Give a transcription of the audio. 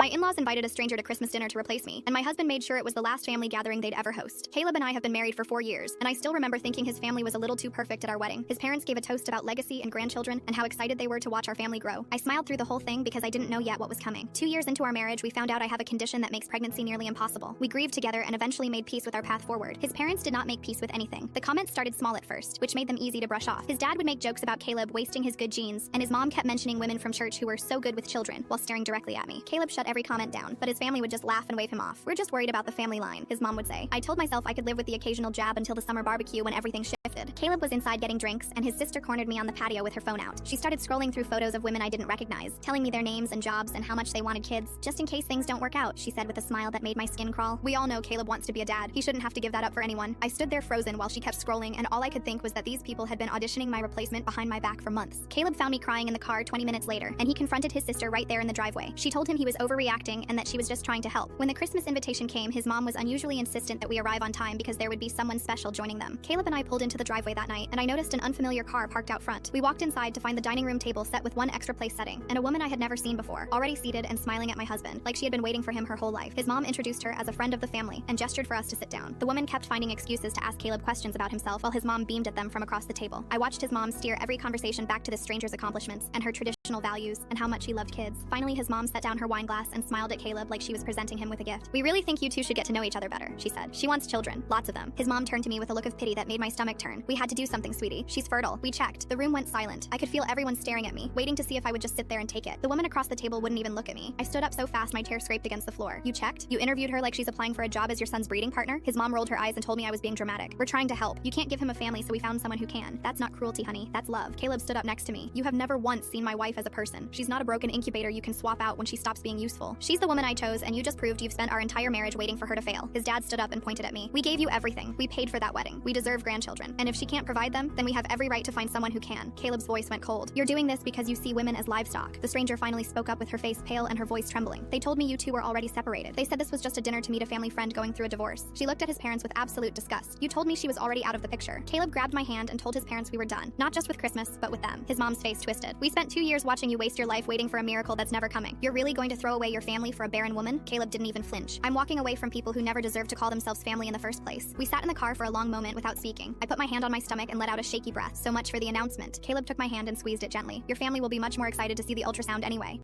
My in-laws invited a stranger to Christmas dinner to replace me, and my husband made sure it was the last family gathering they'd ever host. Caleb and I have been married for 4 years, and I still remember thinking his family was a little too perfect at our wedding. His parents gave a toast about legacy and grandchildren and how excited they were to watch our family grow. I smiled through the whole thing because I didn't know yet what was coming. 2 years into our marriage, we found out I have a condition that makes pregnancy nearly impossible. We grieved together and eventually made peace with our path forward. His parents did not make peace with anything. The comments started small at first, which made them easy to brush off. His dad would make jokes about Caleb wasting his good genes, and his mom kept mentioning women from church who were so good with children while staring directly at me. Caleb shut every comment down, but his family would just laugh and wave him off. "We're just worried about the family line," his mom would say. I told myself I could live with the occasional jab until the summer barbecue when everything shifted. Caleb was inside getting drinks, and his sister cornered me on the patio with her phone out. She started scrolling through photos of women I didn't recognize, telling me their names and jobs and how much they wanted kids. "Just in case things don't work out," she said with a smile that made my skin crawl. "We all know Caleb wants to be a dad. He shouldn't have to give that up for anyone." I stood there frozen while she kept scrolling, and all I could think was that these people had been auditioning my replacement behind my back for months. Caleb found me crying in the car 20 minutes later, and he confronted his sister right there in the driveway. She told him he was overreacting and that she was just trying to help. When the Christmas invitation came, his mom was unusually insistent that we arrive on time because there would be someone special joining them. Caleb and I pulled into the driveway that night, and I noticed an unfamiliar car parked out front. We walked inside to find the dining room table set with one extra place setting, and a woman I had never seen before, already seated and smiling at my husband, like she had been waiting for him her whole life. His mom introduced her as a friend of the family and gestured for us to sit down. The woman kept finding excuses to ask Caleb questions about himself while his mom beamed at them from across the table. I watched his mom steer every conversation back to the stranger's accomplishments and her traditional values and how much he loved kids. Finally, his mom set down her wine glass and smiled at Caleb like she was presenting him with a gift. "We really think you two should get to know each other better," she said. "She wants children, lots of them." His mom turned to me with a look of pity that made my stomach turn. "We had to do something, sweetie. She's fertile." We checked. The room went silent. I could feel everyone staring at me, waiting to see if I would just sit there and take it. The woman across the table wouldn't even look at me. I stood up so fast my chair scraped against the floor. "You checked? You interviewed her like she's applying for a job as your son's breeding partner?" His mom rolled her eyes and told me I was being dramatic. "We're trying to help. You can't give him a family, so we found someone who can." "That's not cruelty, honey. That's love." Caleb stood up next to me. "You have never once seen my wife as a person. She's not a broken incubator you can swap out when she stops being useful. She's the woman I chose, and you just proved you've spent our entire marriage waiting for her to fail." His dad stood up and pointed at me. "We gave you everything. We paid for that wedding. We deserve grandchildren. And if she can't provide them, then we have every right to find someone who can." Caleb's voice went cold. "You're doing this because you see women as livestock." The stranger finally spoke up with her face pale and her voice trembling. "They told me you two were already separated. They said this was just a dinner to meet a family friend going through a divorce." She looked at his parents with absolute disgust. "You told me she was already out of the picture." Caleb grabbed my hand and told his parents we were done. Not just with Christmas, but with them. His mom's face twisted. "We spent 2 years watching you waste your life waiting for a miracle that's never coming. You're really going to throw away your family for a barren woman?" Caleb didn't even flinch. "I'm walking away from people who never deserved to call themselves family in the first place." We sat in the car for a long moment without speaking. I put my hand on my stomach and let out a shaky breath. "So much for the announcement." Caleb took my hand and squeezed it gently. "Your family will be much more excited to see the ultrasound anyway."